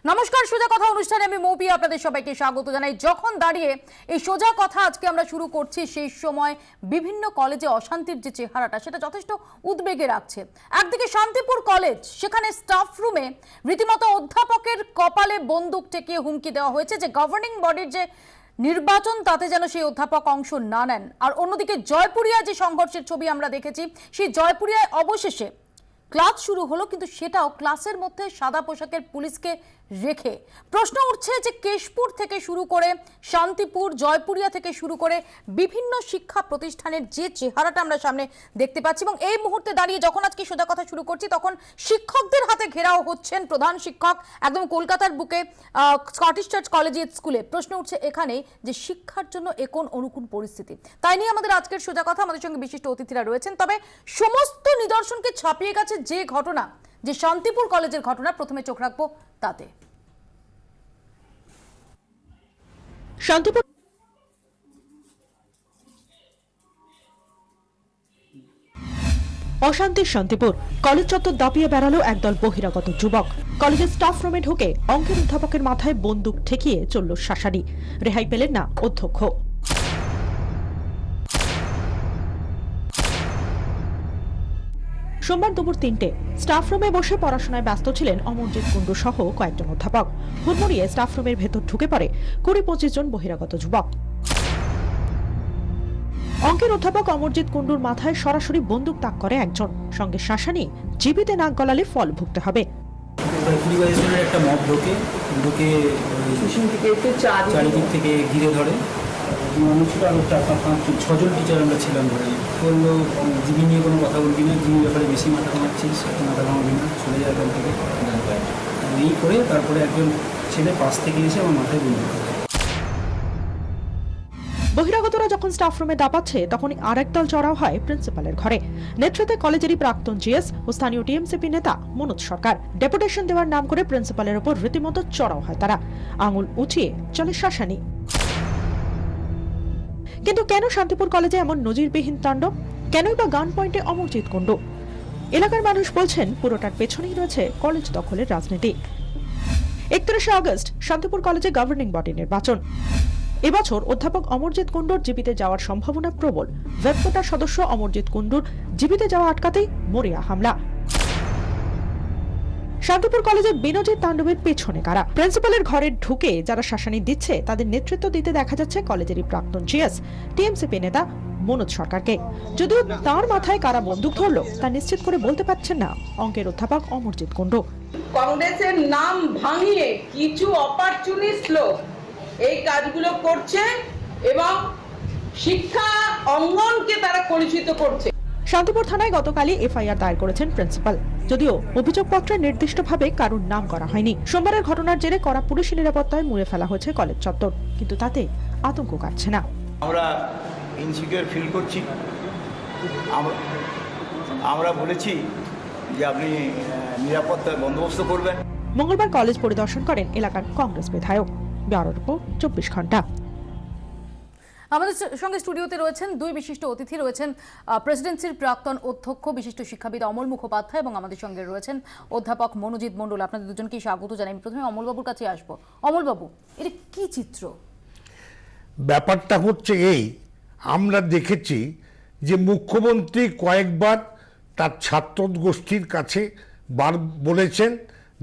নমস্কার, সোজা কথা অনুষ্ঠানে আমি মৌপি আপনাদের সবাইকে স্বাগত জানাই। যখন দাঁড়িয়ে এই সোজা কথা আজকে আমরা শুরু করছি, সেই সময় বিভিন্ন কলেজে অশান্তির যে চেহারাটা সেটা যথেষ্ট উদ্বেগে রাখছে। একদিকে শান্তিপুর কলেজ, সেখানে স্টাফ রুমে রীতিমতো অধ্যাপকের কপালে বন্দুক ঠেকিয়ে হুমকি দেওয়া হয়েছে যে গভর্নিং বডির যে নির্বাচন তাতে যেন সেই অধ্যাপক অংশ না নেন। আর অন্যদিকে জয়পুরিয়া যে সংঘর্ষের ছবি আমরা দেখেছি, সেই জয়পুরিয়ায় অবশেষে ক্লাস শুরু হলো, কিন্তু সেটাও ক্লাসের মধ্যে সাদা পোশাকের পুলিশকে রেখে। প্রশ্ন উঠছে যে কেশপুর থেকে শুরু করে শান্তিপুর, জয়পুরিয়া থেকে শুরু করে বিভিন্ন শিক্ষা প্রতিষ্ঠানের যে চেহারাটা আমরা সামনে দেখতে পাচ্ছি, এবং এই মুহূর্তে দাঁড়িয়ে যখন আজকে সোজা কথা শুরু করছি তখন শিক্ষকদের হাতে ঘেরাও হচ্ছেন প্রধান শিক্ষক একদম কলকাতার বুকে স্কটিশ চার্চ কলেজিয়েট স্কুলে। প্রশ্ন উঠছে এখানে যে শিক্ষার জন্য কোন অনুকূল পরিস্থিতি, তাই নিয়ে আমাদের আজকের সোজা কথা। আমাদের সঙ্গে বিশিষ্ট অতিথিরা রয়েছেন। তবে সমস্ত নিদর্শনকে ছাপিয়ে গেছে যে ঘটনা, যে শান্তিপুর কলেজের ঘটনা, প্রথমে চোখ রাখবো তাতে। শান্তিপুর অশান্তির শান্তিপুর কলেজ চত্বর দাপিয়ে বেড়ালো একদল বহিরাগত যুবক। কলেজের স্টাফ রুমে ঢুকে অঙ্কের অধ্যাপকের মাথায় বন্দুক ঠেকিয়ে চলল শাসানি। রেহাই পেলেন না অধ্যক্ষ। সোমবার দুপুর ৩টে স্টাফ রুমে বসে পড়াশোনায় ব্যস্ত ছিলেন অমরজিৎ কুণ্ডু সহ কয়েকজন অধ্যাপক। হুড়মুড়িয়ে স্টাফ রুমের ভেতর ঢুকে পড়ে ২০-২৫ জন বহিরাগত যুবক। অঙ্কের অধ্যাপক অমরজিৎ কুণ্ডুর মাথায় সরাসরি বন্দুক তাক করে একজন, সঙ্গে শাসানি, জীবিতে নাক গলালে ফল ভুগতে হবে। একটা মব ঢুকে চারিদিক থেকে ঘিরে ধরে। মানুষের আরো 4-5-6 টিচার আমরা ছিলাম। ধরে বললো জিবি নিয়ে কোনো কথা বলবি না, জিবি ব্যাপারে বেশি মাথা ঘামাচ্ছিস, মাথা ঘামাবি না, চলে যায় এখান থেকে। এই করে তারপরে একজন ছেলে পাশ থেকে এসে আমার মাথায় বলল। বহিরাগতরা যখন স্টাফ রুমে দাপাচ্ছে তখনই আরেক দল চড়াও হয় প্রিন্সিপালের ঘরে। নেতৃত্বে কলেজেরই প্রাক্তন জিএস ও স্থানীয় টিএমসিপি নেতা মনোজ সরকার। ডেপুটেশন দেওয়ার নাম করে প্রিন্সিপালের উপর রীতিমতো চড়াও হয় তারা। আঙুল উঁচিয়ে চলে শাসানি। কিন্তু কেন শান্তিপুর কলেজে এমন নজিরবিহীন তাণ্ডব? কেনই বা গান পয়েন্টে অমরজিৎ কুণ্ডু? এলাকার মানুষ বলছেন পুরোটার পেছনেই রয়েছে কলেজ দখলের রাজনীতি। ৩১শে আগস্ট শান্তিপুর কলেজে গভর্নিং বডি নির্বাচন। এবছর অধ্যাপক অমরজিৎ কুণ্ডুর জীবিতে যাওয়ার সম্ভাবনা প্রবল। ওয়েবকোটার সদস্য অমরজিৎ কুণ্ডুর জীবিতে যাওয়া আটকাতেই মরিয়া হামলা। শান্তিপুর কলেজে বিনোজিৎ তাণ্ডবের পেছনে কারা? প্রিন্সিপালের ঘরে ঢুকে যারা শাসানি দিচ্ছে তাদের নেতৃত্ব দিতে দেখা যাচ্ছে কলেজেরই প্রাক্তন জিএস টিএমসিপি নেতা মনোজ সরকারকে। যদিও তার মাথায় কারা বন্দুক ধরলো তা নিশ্চিত করে বলতে পারছেন না অঙ্কের অধ্যাপক অমরজিৎ কুণ্ডু। কংগ্রেসের নাম ভাঙিয়ে কিছু অপরচুনিস্ট লোক এই কাজগুলো করছে এবং শিক্ষা অঙ্গনকে তারা কলুষিত করছে। শান্তিপুর থানায় গতকালই এফআইআর দায়ের করেছেন প্রিন্সিপাল, যদিও অভিযোগপত্রে নির্দিষ্টভাবে কারোর নাম করা হয়নি। সোমবারের ঘটনার জেরে কড়া পুলিশি নিরাপত্তায় মুড়ে ফেলা হয়েছে কলেজ চত্বর, কিন্তু তাতে আতঙ্ক কাটছে না। আমরা ইনসিকিউর ফিল করছি। আমরা বলেছি যে আপনি নিরাপত্তার বন্দোবস্ত করবেন। মঙ্গলবার কলেজ পরিদর্শন করেন এলাকার কংগ্রেস বিধায়ক। ব্যুরো রিপোর্ট ২৪ ঘন্টা। আমাদের সঙ্গে স্টুডিওতে রয়েছেন দুই বিশিষ্ট অতিথি। রয়েছেন প্রেসিডেন্সির প্রাক্তন অধ্যক্ষ বিশিষ্ট শিক্ষাবিদ অমল মুখোপাধ্যায়, এবং আমাদের সঙ্গে রয়েছেন অধ্যাপক মনোজিৎ মণ্ডল। আপনাদের দুজনকেই স্বাগত জানাই। প্রথমে অমলবাবুর কাছে আসবো। অমলবাবু, এটা কি চিত্র? ব্যাপারটা হচ্ছে এই, আমরা দেখেছি যে মুখ্যমন্ত্রী কয়েকবার তার ছাত্র গোষ্ঠীর কাছে বলেছেন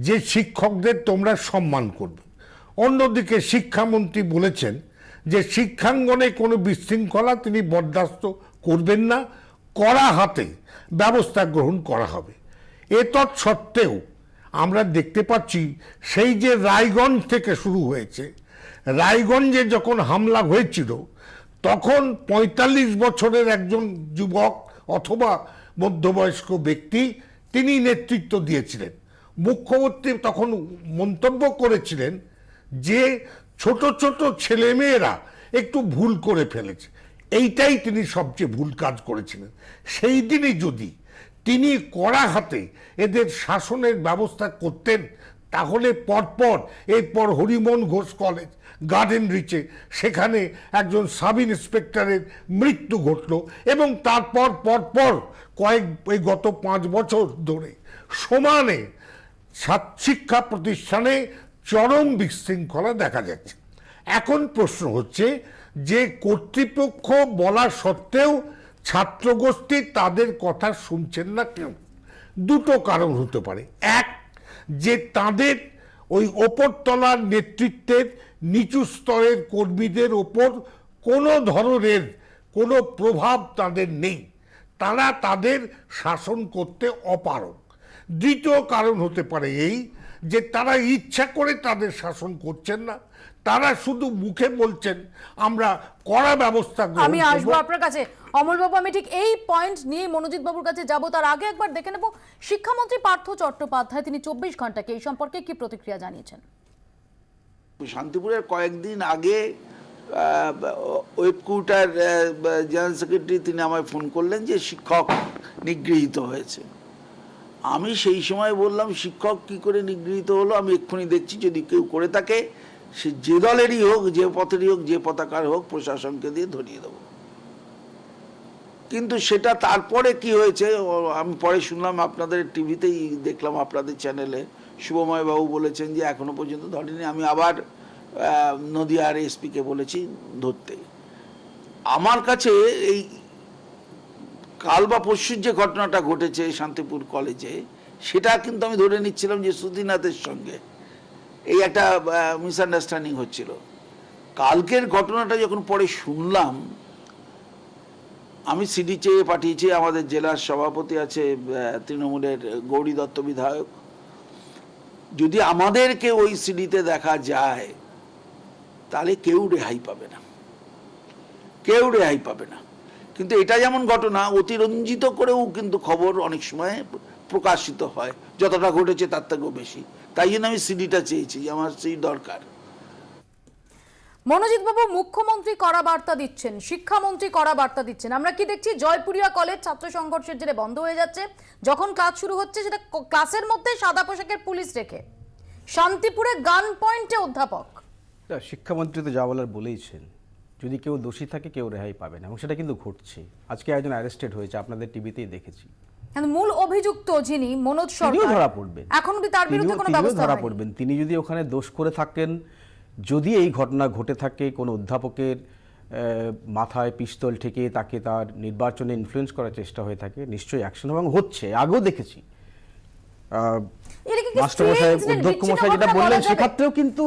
যে শিক্ষকদের তোমরা সম্মান করবে। অন্যদিকে শিক্ষামন্ত্রী বলেছেন যে শিক্ষাঙ্গনে কোনো বিশৃঙ্খলা তিনি বরদাস্ত করবেন না, কড়া হাতে ব্যবস্থা গ্রহণ করা হবে। সত্ত্বেও আমরা দেখতে পাচ্ছি সেই যে রায়গঞ্জ থেকে শুরু হয়েছে, রায়গঞ্জে যখন হামলা হয়েছিল তখন ৪৫ বছরের একজন যুবক অথবা মধ্যবয়স্ক ব্যক্তি তিনি নেতৃত্ব দিয়েছিলেন। মুখ্যমন্ত্রী তখন মন্তব্য করেছিলেন যে ছোট ছোট ছেলেমেয়েরা একটু ভুল করে ফেলেছে, এইটাই তিনি সবচেয়ে ভুল কাজ করেছিলেন। সেই দিনই যদি তিনি কড়া হাতে এদের শাসনের ব্যবস্থা করতেন তাহলে পরপর এরপর হরিমোহন ঘোষ কলেজ গার্ডেন রিচে সেখানে একজন সাব ইন্সপেক্টরের মৃত্যু ঘটল এবং তারপর পরপর এই গত 5 বছর ধরে সমানে শিক্ষা প্রতিষ্ঠানে চরম বিশৃঙ্খলা দেখা যাচ্ছে। এখন প্রশ্ন হচ্ছে যে কর্তৃপক্ষ বলা সত্ত্বেও ছাত্রগোষ্ঠী তাদের কথা শুনছেন না কেন? দুটো কারণ হতে পারে। এক, যে তাদের ওই ওপরতলার নেতৃত্বের নিচু স্তরের কর্মীদের ওপর কোনো ধরনের কোনো প্রভাব তাদের নেই, তারা তাদের শাসন করতে অপারগ। দ্বিতীয় কারণ হতে পারে এই যে তারা ইচ্ছা করে তাদের শাসন করছেন না, তারা শুধু মুখে বলছেন আমরা কড়া ব্যবস্থা গ্রহণ আমি আসবো করব। আপনার কাছে অমলবাবু, আমি ঠিক এই পয়েন্ট নিয়ে মনোজিৎ বাবুর কাছে যাব। তার আগে একবার দেখে নেব শিক্ষামন্ত্রী পার্থ চট্টোপাধ্যায়, তিনি 24 ঘন্টাকে এই সম্পর্কে কি প্রতিক্রিয়া জানিয়েছেন। শান্তিপুরের কয়েকদিন আগে ওয়েবকুটার জেনারেল সেক্রেটারি তিনি আমায় ফোন করলেন যে শিক্ষক নিগৃহীত হয়েছে। আমি সেই সময় বললাম শিক্ষক কি করে নিগৃহীত হলো আমি এক্ষুনি দেখছি, যদি কেউ করে থাকে সে যে দলেরই হোক, যে পথেরই হোক, যে পতাকার হোক, প্রশাসনকে দিয়ে ধরিয়ে দেবো। কিন্তু সেটা তারপরে কি হয়েছে আমি পরে শুনলাম, আপনাদের টিভিতেই দেখলাম, আপনাদের চ্যানেলে শুভময় বাবু বলেছেন যে এখনো পর্যন্ত ধরেনি। আমি আবার নদিয়ার এসপিকে বলেছি ধরতে। আমার কাছে এই কাল বা পরশুর যে ঘটনাটা ঘটেছে শান্তিপুর কলেজে, সেটা কিন্তু আমি ধরে নিচ্ছিলাম যে সুধীনাথের সঙ্গে এই একটা মিসআন্ডারস্ট্যান্ডিং হচ্ছিল। কালকের ঘটনাটা যখন পরে শুনলাম, আমি সিডি চেয়ে পাঠিয়েছি, আমাদের জেলার সভাপতি আছে তৃণমূলের গৌরী দত্ত বিধায়ক, যদি আমাদেরকে ওই সিডিতে দেখা যায় তাহলে কেউ রেহাই পাবে না, কেউ রেহাই পাবে না। কিন্তু এটা যেমন ঘটনা অতিরঞ্জিত করেও কিন্তু খবর অনেক সময় প্রকাশিত হয়, যতটা ঘটেছে তার থেকেও বেশি। তাই জন্য আমি সিডিটা চেয়েছি, আমার সেই দরকার। মনোজিৎ বাবু, মুখ্যমন্ত্রী কড়া বার্তা দিচ্ছেন, শিক্ষামন্ত্রী কড়া বার্তা দিচ্ছেন। আমরা কি দেখছি জয়পুরিয়া কলেজ ছাত্র সংঘর্ষের জেরে বন্ধ হয়ে যাচ্ছে, যখন ক্লাস শুরু হচ্ছে সেটা ক্লাসের মধ্যে সাদা পোশাকের পুলিশ রেখে। শান্তিপুরে গান পয়েন্টে অধ্যাপক। শিক্ষামন্ত্রী তো যা বলার বলেইছেন, যদি কেউ দোষী থাকে কেউ রেহাই পাবে না, এবং সেটা কিন্তু ঘটছে। আজকে একজন অ্যারেস্টেড হয়েছে, আপনাদের টিভিতেই দেখেছি। মূল অভিযুক্ত যিনি মনোজ তিনিও সরকার ধরা পড়বেন, এখন অবধি তার বিরুদ্ধে কোনো ব্যবস্থা ধরা হয়নি। পড়বেন। তিনি যদি ওখানে দোষ করে থাকেন, যদি এই ঘটনা ঘটে থাকে, কোনো অধ্যাপকের মাথায় পিস্তল ঠেকে তাকে তার নির্বাচনে ইনফ্লুয়েন্স করার চেষ্টা হয়ে থাকে, নিশ্চয়ই অ্যাকশন এবং হচ্ছে। আগেও দেখেছি মাস্টারমশাই, অধ্যক্ষ মশাই যেটা বললেন, সেক্ষেত্রেও কিন্তু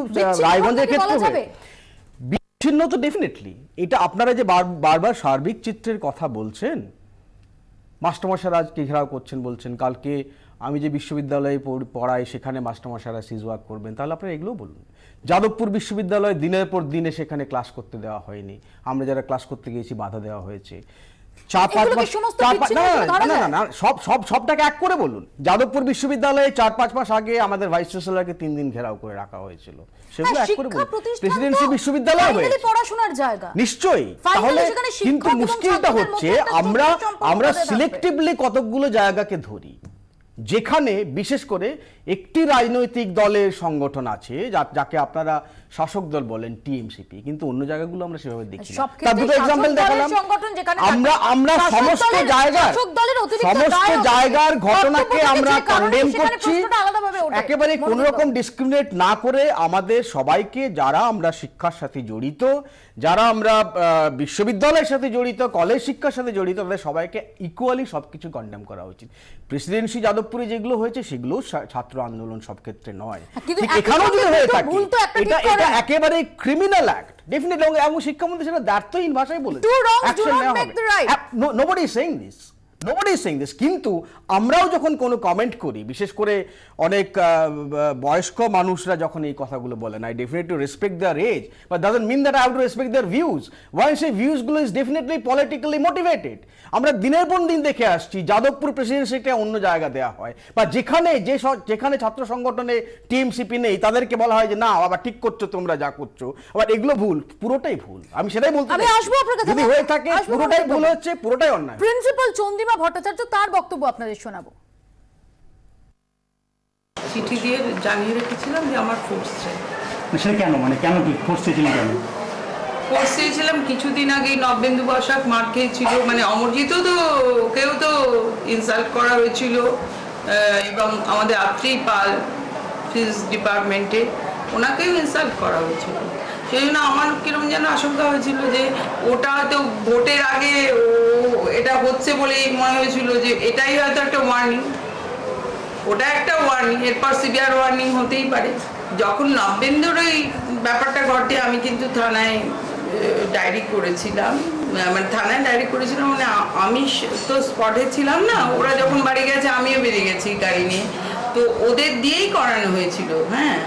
রায়গঞ্জের ক্ষেত্রে বিচ্ছিন্ন তো ডেফিনেটলি। এটা আপনারা যে বারবার সার্বিক চিত্রের কথা বলছেন, মাস্টারমশাইরা আজকে ঘেরাও করছেন বলছেন, কালকে আমি যে বিশ্ববিদ্যালয়ে পড়াই সেখানে মাস্টারমশাইরা সিজ ওয়ার্ক করবেন, তাহলে আপনারা এগুলো বলুন। যাদবপুর বিশ্ববিদ্যালয়ে দিনের পর দিনে সেখানে ক্লাস করতে দেওয়া হয়নি, আমরা যারা ক্লাস করতে গিয়েছি বাধা দেওয়া হয়েছে। 4-5 মাস সবটাকে এক করে বলুন। যাদবপুর বিশ্ববিদ্যালয়ে 4-5 মাস আগে আমাদের ভাইস চ্যান্সেলরকে 3 দিন ঘেরাও করে রাখা হয়েছিল, সেগুলো এক করে বলুন। প্রেসিডেন্সি বিশ্ববিদ্যালয় হয়েছে পড়াশোনার জায়গা নিশ্চয়ই। তাহলে কিন্তু মুশকিলটা হচ্ছে আমরা সিলেক্টিভলি কতকগুলো জায়গাকে ধরি, যেখানে বিশেষ করে একটি রাজনৈতিক দলের সংগঠন আছে যাকে আপনারা শাসক দল বলেন, টিএমসিপি, কিন্তু অন্য জায়গাগুলো আমরা সেভাবে দেখি না। তার দুটো এক্সাম্পল দেখালাম। আমরা সমস্ত জায়গার ঘটনাকে আমরা কন্ডেম করছি, একেবারে কোন রকম ডিসক্রিমিনেট না করে আমাদের সবাইকে, যারা আমরা শিক্ষার সাথে জড়িত, যারা আমরা বিশ্ববিদ্যালয়ের সাথে জড়িত, কলেজ শিক্ষার সাথে জড়িত, তাদের সবাইকে ইকুয়ালি সবকিছু কন্ডেম করা উচিত। প্রেসিডেন্সি যাদবপুরে যেগুলো হয়েছে সেগুলো ছাত্র আন্দোলন সব ক্ষেত্রে নয়, এখানেও যদি হয়ে থাকে এটা একেবারে ক্রিমিনাল অ্যাক্ট ডেফিনেটলি। এবং শিক্ষামন্ত্রী সেটা দ্ব্যর্থহীন ভাষায় বলেছে, অ্যাকশন নেওয়া হবে। Nobody is saying this, nobody is saying this. কিন্তু আমরাও যখন কোনো কমেন্ট করি, বিশেষ করে অনেক বয়স্ক মানুষরা যখন এই কথাগুলো বলেন, I definitely respect their age, but doesn't mean that I have to respect their views. Why সেই ভিউজগুলো ইজ ডেফিনেটলি পলিটিক্যালি মোটিভেটেড। আমরা দিনের পর দিন দেখে আসছি যাদবপুর প্রেসিডেন্সিকে অন্য জায়গা দেওয়া হয়, বা যেখানে ছাত্র সংগঠনে টিএমসিপি নেই তাদেরকে বলা হয় যে না আবার ঠিক করছো তোমরা যা করছো, আবার এগুলো ভুল, পুরোটাই ভুল। আমি সেটাই বলতে চাই, যদি হয়ে থাকে পুরোটাই ভুল হচ্ছে, পুরোটাই অন্যায়। প্রিন্সিপাল চন্দ্রিমা ভট্টাচার্য, তার বক্তব্য আপনাদের শোনাবো। চিঠি দিয়ে জানিয়ে রেখেছিলাম যে আমার ফোর্স চাই। সেটা কেন, মানে কেন কি ফোর্স চেয়েছিলেন? কেন ফোর্স চেয়েছিলাম? কিছুদিন আগেই নবেন্দু বসাক মার খেয়েছিল, মানে অমরজিৎও তো ওকেও তো ইনসাল্ট করা হয়েছিল, এবং আমাদের আত্রি পাল ফিজিক্স ডিপার্টমেন্টে ওনাকেও ইনসাল্ট করা হয়েছিল। সেই জন্য আমার কিরকম যেন আশঙ্কা হয়েছিল যে ওটা হয়তো ভোটের আগে এটা হচ্ছে বলেই মনে হয়েছিল যে এটাই হয়তো একটা ওয়ার্নিং, ওটা একটা ওয়ার্নিং, এরপর সিভিয়ার ওয়ার্নিং হতেই পারে। যখন নবেন্দুর এই ব্যাপারটা ঘটে আমি কিন্তু থানায় ডায়েরি করেছিলাম, মানে থানায় ডায়েরি করেছিলাম, মানে আমি তো স্পটে ছিলাম না, ওরা যখন বাড়ি গেছে আমিও বেরিয়ে গেছি গাড়ি নিয়ে, তো ওদের দিয়েই করানো হয়েছিল। হ্যাঁ,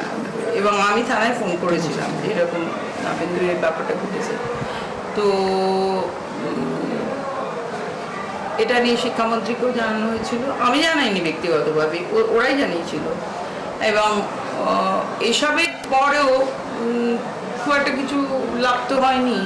এবং আমি থানায় ফোন করেছিলাম এরকম নবেন্দুর এই ব্যাপারটা ঘটেছে। তো এটা নিয়ে শিক্ষামন্ত্রীকেও জানানো হয়েছিল, আমি জানাইনি ব্যক্তিগতভাবে, ওরাই জানিয়েছিল। এবং এসবের পরেও খুব একটা কিছু লাভ তো হয়নি।